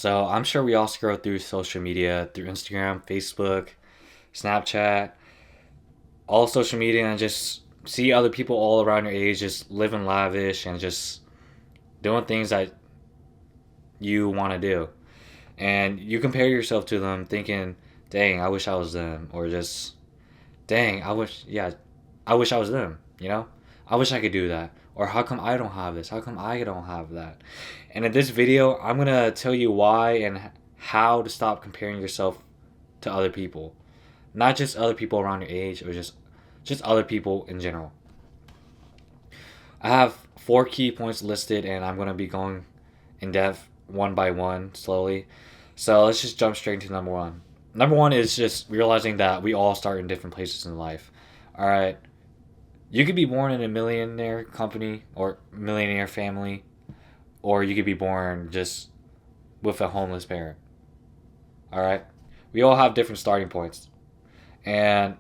So I'm sure we all scroll through social media, through Instagram, Facebook, Snapchat, all social media, and just see other people all around your age just living lavish and just doing things that you want to do. And you compare yourself to them thinking, dang, I wish I was them. Or just, dang, I wish I was them, you know? I wish I could do that. Or how come I don't have this? How come I don't have that? And in this video, I'm going to tell you why and how to stop comparing yourself to other people. Not just other people around your age or just other people in general. I have 4 key points listed and I'm going to be going in depth one by one slowly. So let's just jump straight into number one. Number one is just realizing that we all start in different places in life. All right. You could be born in a millionaire company or millionaire family, or you could be born just with a homeless parent. All right. We all have different starting points. And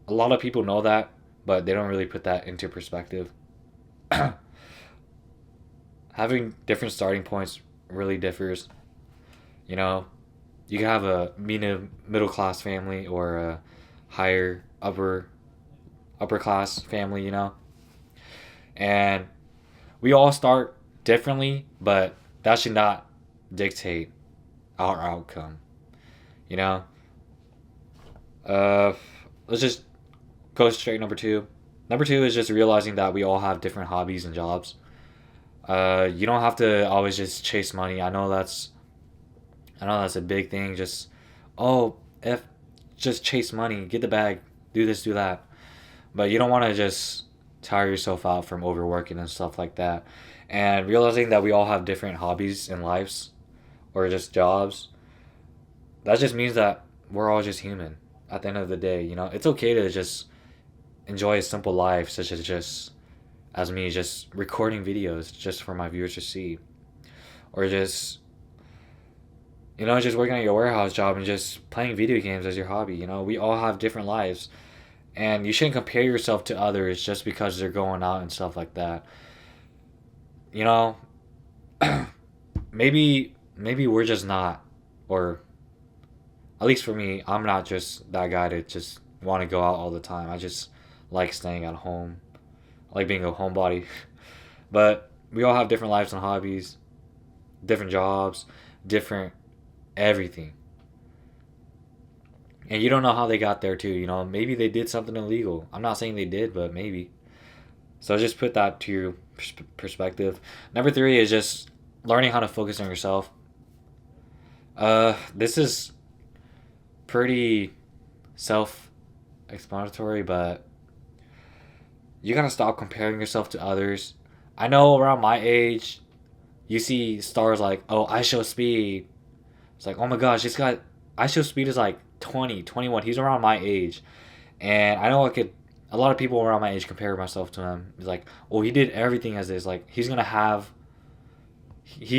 a lot of people know that, but they don't really put that into perspective. Having different starting points really differs. You know, you can have a middle class family or a higher upper class family, you know. And we all start differently, but that should not dictate our outcome, you know. Uh let's just go straight number 2. Number 2 is just realizing that we all have different hobbies and jobs. You don't have to always just chase money. I know that's a big thing. Just oh, if just chase money, get the bag, do this, do that. But you don't want to just tire yourself out from overworking and stuff like that. And realizing that we all have different hobbies and lives or just jobs, that just means that we're all just human at the end of the day. You know, it's okay to just enjoy a simple life, such as just as me, just recording videos just for my viewers to see, or just just working at your warehouse job and just playing video games as your hobby. You know, we all have different lives, and you shouldn't compare yourself to others just because they're going out and stuff like that. You know, maybe we're just not, or at least for me, I'm not just that guy to just want to go out all the time. I just like staying at home. I like being a homebody. But we all have different lives and hobbies, different jobs, different everything. And you don't know how they got there too, you know. Maybe they did something illegal. I'm not saying they did, but maybe. So just put that to your perspective. Number 3 is just learning how to focus on yourself. This is pretty self-explanatory, but you gotta stop comparing yourself to others. I know around my age, you see stars like, oh, I Show Speed. It's like, oh my gosh, this guy, I Show Speed is like 20, 21. He's around my age. And I know a lot of people around my age compare myself to him. It's like, oh, he did everything as this. Like, he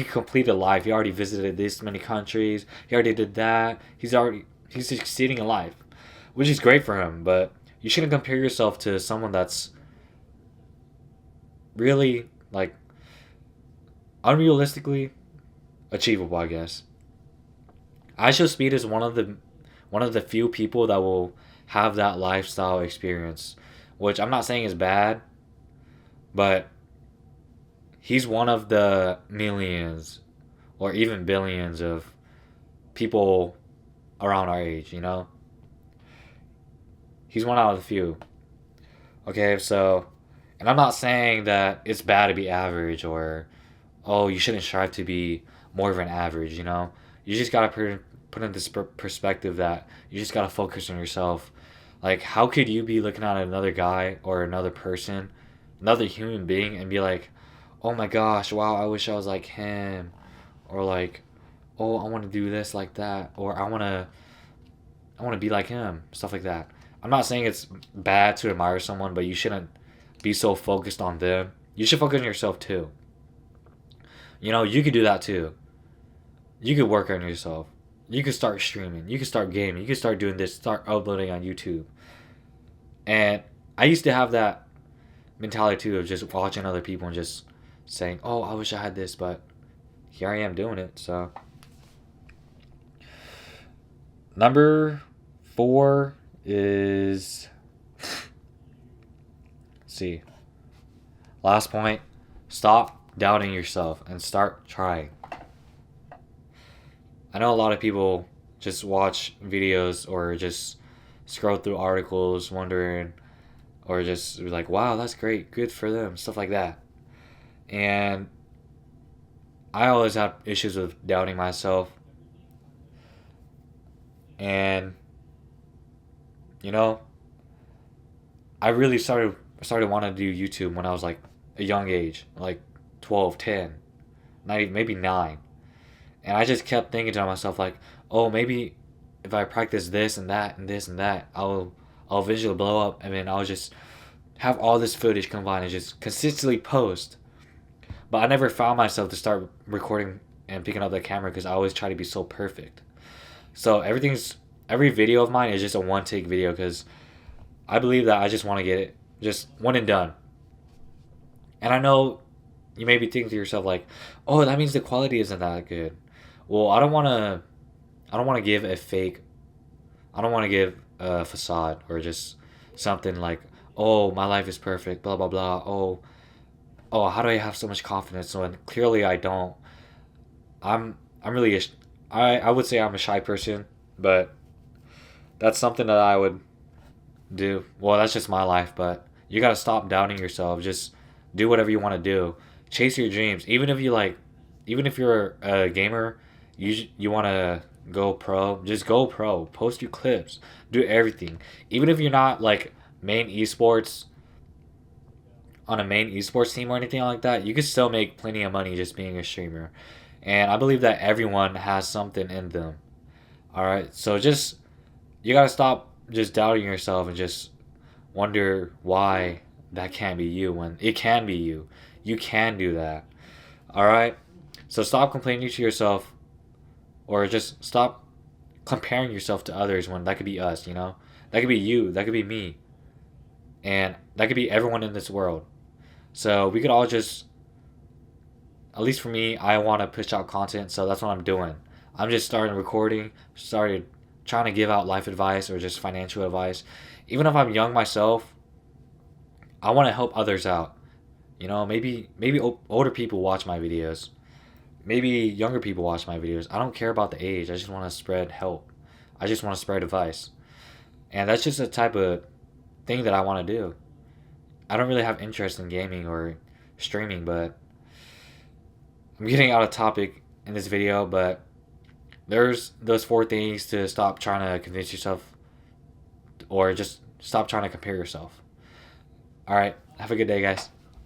completed life. He already visited this many countries. He already did that. He's succeeding in life, which is great for him. But you shouldn't compare yourself to someone that's really like unrealistically achievable, I guess. I Show Speed is one of the few people that will have that lifestyle experience, which I'm not saying is bad, but he's one of the millions or even billions of people around our age, you know? He's one out of the few. Okay, so and I'm not saying that it's bad to be average or oh, you shouldn't strive to be more of an average, you know? You just gotta put in this perspective that you just gotta focus on yourself. Like, how could you be looking at another guy or another person, another human being, and be like, oh my gosh, wow, I wish I was like him, or like, oh, I want to do this like that, or I want to be like him, stuff like that. I'm not saying it's bad to admire someone, but you shouldn't be so focused on them. You should focus on yourself too. You know, you could do that too. You could work on yourself. You could start streaming. You could start gaming. You could start doing this. Start uploading on YouTube. And I used to have that mentality too of just watching other people and just saying, "Oh, I wish I had this," but here I am doing it. So Number 4 is, let's see. Last point, stop doubting yourself and start trying. I know a lot of people just watch videos or just scroll through articles wondering, or just like, wow, that's great, good for them, stuff like that. And I always have issues with doubting myself. And you know, I really started wanting to do YouTube when I was like a young age, like 12, 10, not even, maybe 9. And I just kept thinking to myself like, oh, maybe if I practice this and that and this and that, I'll eventually blow up, and then I'll just have all this footage combined and just consistently post. But I never found myself to start recording and picking up the camera because I always try to be so perfect. So every video of mine is just a one take video because I believe that I just want to get it just one and done. And I know you may be thinking to yourself like, "Oh, that means the quality isn't that good." Well, I don't want to give a fake. I don't want to give a facade or just something like, "Oh, my life is perfect." Blah blah blah. Oh, how do I have so much confidence? So, and clearly I don't. I'm really I would say I'm a shy person, but that's something that I would do. Well, that's just my life, but you got to stop doubting yourself. Just do whatever you want to do. Chase your dreams. Even if you're a gamer, you want to go pro, just go pro. Post your clips. Do everything. Even if you're not like main esports on a main esports team or anything like that, you can still make plenty of money just being a streamer. And I believe that everyone has something in them. All right. So just you got to stop just doubting yourself and just wonder why that can't be you when it can be you. You can do that. All right? So stop complaining to yourself or just stop comparing yourself to others when that could be us, you know? That could be you, that could be me, and that could be everyone in this world. So we could all just, at least for me, I want to push out content, so that's what I'm doing. I'm just starting recording, started trying to give out life advice or just financial advice. Even if I'm young myself, I want to help others out. You know, maybe older people watch my videos. Maybe younger people watch my videos. I don't care about the age. I just want to spread help. I just want to spread advice. And that's just the type of thing that I want to do. I don't really have interest in gaming or streaming, but I'm getting out of topic in this video, but there's those 4 things to stop trying to convince yourself or just stop trying to compare yourself. All right. Have a good day, guys.